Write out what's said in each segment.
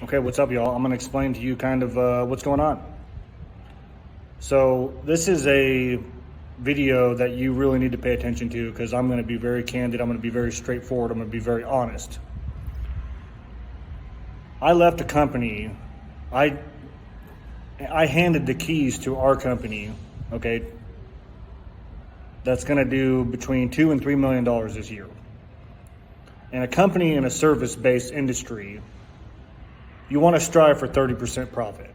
Okay, what's up, y'all? I'm going to explain to you kind of what's going on. So this is a video that you really need to pay attention to because I'm going to be very candid. I'm going to be very straightforward. I'm going to be very honest. I left a company. I handed the keys to our company, okay, that's going to do between $2 and $3 million this year. And a company in a service-based industry, you want to strive for 30% profit.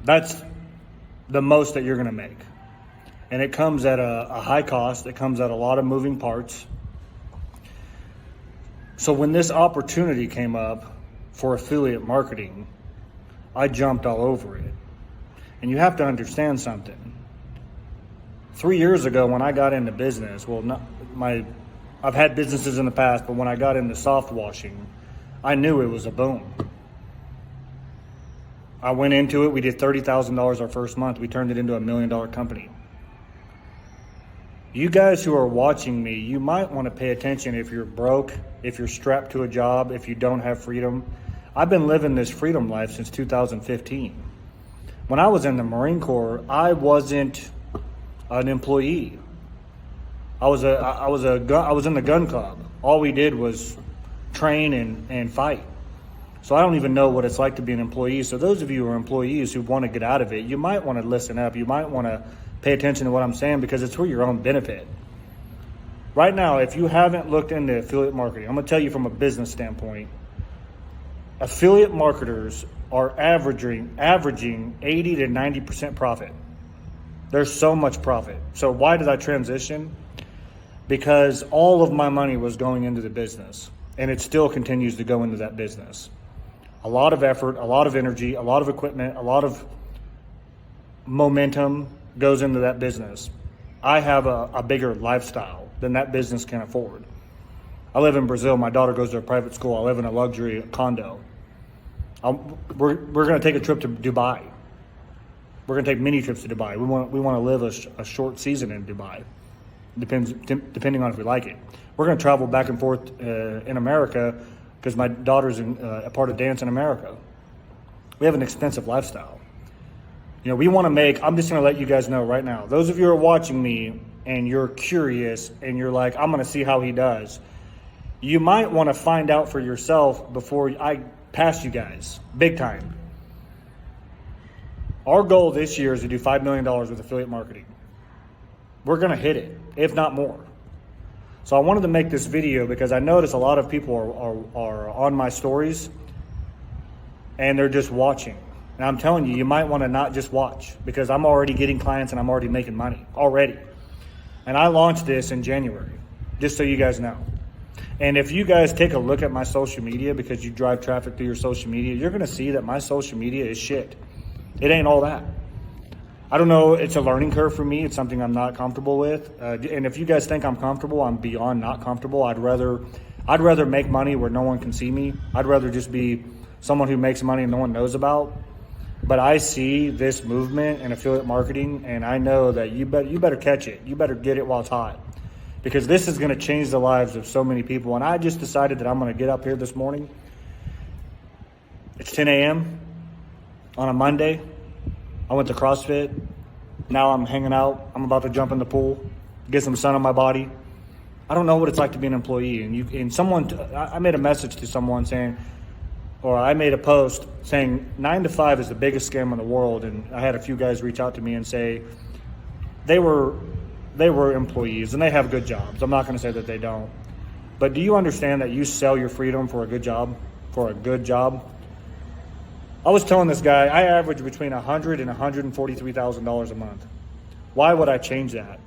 That's the most that you're going to make. And it comes at a high cost. It comes at a lot of moving parts. So when this opportunity came up for affiliate marketing, I jumped all over it. And you have to understand something. 3 years ago when I got into business, I've had businesses in the past, but when I got into soft washing, I knew it was a boom. I went into it, we did $30,000 our first month. We turned it into $1 million company. You guys who are watching me, you might want to pay attention if you're broke, if you're strapped to a job, if you don't have freedom. I've been living this freedom life since 2015. When I was in the Marine Corps, I wasn't an employee. I was in the gun club. All we did was train and fight. So I don't even know what it's like to be an employee. So those of you who are employees who want to get out of it, you might want to listen up. You might want to pay attention to what I'm saying because it's for your own benefit. Right now, if you haven't looked into affiliate marketing, I'm going to tell you from a business standpoint, affiliate marketers are averaging 80 to 90% profit. There's so much profit. So why did I transition? Because all of my money was going into the business, and it still continues to go into that business. A lot of effort, a lot of energy, a lot of equipment, a lot of momentum goes into that business. I have a bigger lifestyle than that business can afford. I live in Brazil. My daughter goes to a private school. I live in a luxury condo. We're going to take a trip to Dubai. We're going to take many trips to Dubai. We want to live a short season in Dubai. Depending on if we like it. We're going to travel back and forth in America because my daughter's a part of Dance in America. We have an expensive lifestyle. You know, we want to make, I'm just going to let you guys know right now, those of you who are watching me and you're curious and you're like, I'm going to see how he does. You might want to find out for yourself before I pass you guys, big time. Our goal this year is to do $5 million with affiliate marketing. We're going to hit it, if not more. So I wanted to make this video because I notice a lot of people are on my stories and they're just watching. And I'm telling you, you might want to not just watch because I'm already getting clients and I'm already making money already. And I launched this in January, just so you guys know. And if you guys take a look at my social media because you drive traffic through your social media, you're going to see that my social media is shit. It ain't all that. I don't know. It's a learning curve for me. It's something I'm not comfortable with. And if you guys think I'm comfortable, I'm beyond not comfortable. I'd rather make money where no one can see me. I'd rather just be someone who makes money and no one knows about. But I see this movement in affiliate marketing, and I know that you better catch it. You better get it while it's hot, because this is going to change the lives of so many people. And I just decided that I'm going to get up here this morning. It's 10 a.m. on a Monday. I went to CrossFit. Now I'm hanging out. I'm about to jump in the pool, get some sun on my body. I don't know what it's like to be an employee. I made a message to someone saying, or I made a post saying 9 to 5 is the biggest scam in the world. And I had a few guys reach out to me and say they were employees and they have good jobs. I'm not going to say that they don't. But do you understand that you sell your freedom for a good job? For a good job? I was telling this guy, I average between $100,000 and $143,000 a month. Why would I change that?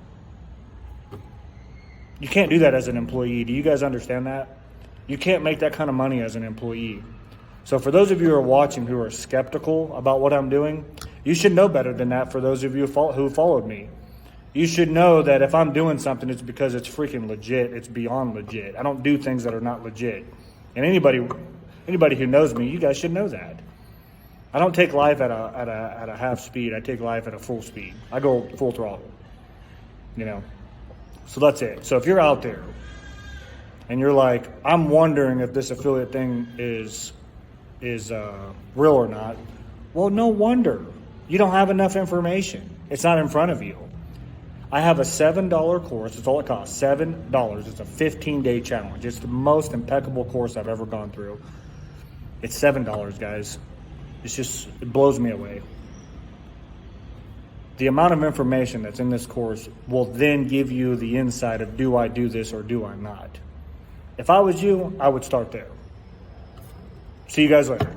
You can't do that as an employee. Do you guys understand that? You can't make that kind of money as an employee. So for those of you who are watching who are skeptical about what I'm doing, you should know better than that. For those of you who followed me, you should know that if I'm doing something, it's because it's freaking legit. It's beyond legit. I don't do things that are not legit. And anybody who knows me, you guys should know that. I don't take life at a half speed. I take life at a full speed. I go full throttle, you know. So that's it. So if you're out there and you're like, I'm wondering if this affiliate thing is real or not. Well, no wonder. You don't have enough information. It's not in front of you. I have a $7 course. That's all it costs, $7. It's a 15-day challenge. It's the most impeccable course I've ever gone through. It's $7, guys. It blows me away. The amount of information that's in this course will then give you the insight of, do I do this or do I not? If I was you, I would start there. See you guys later.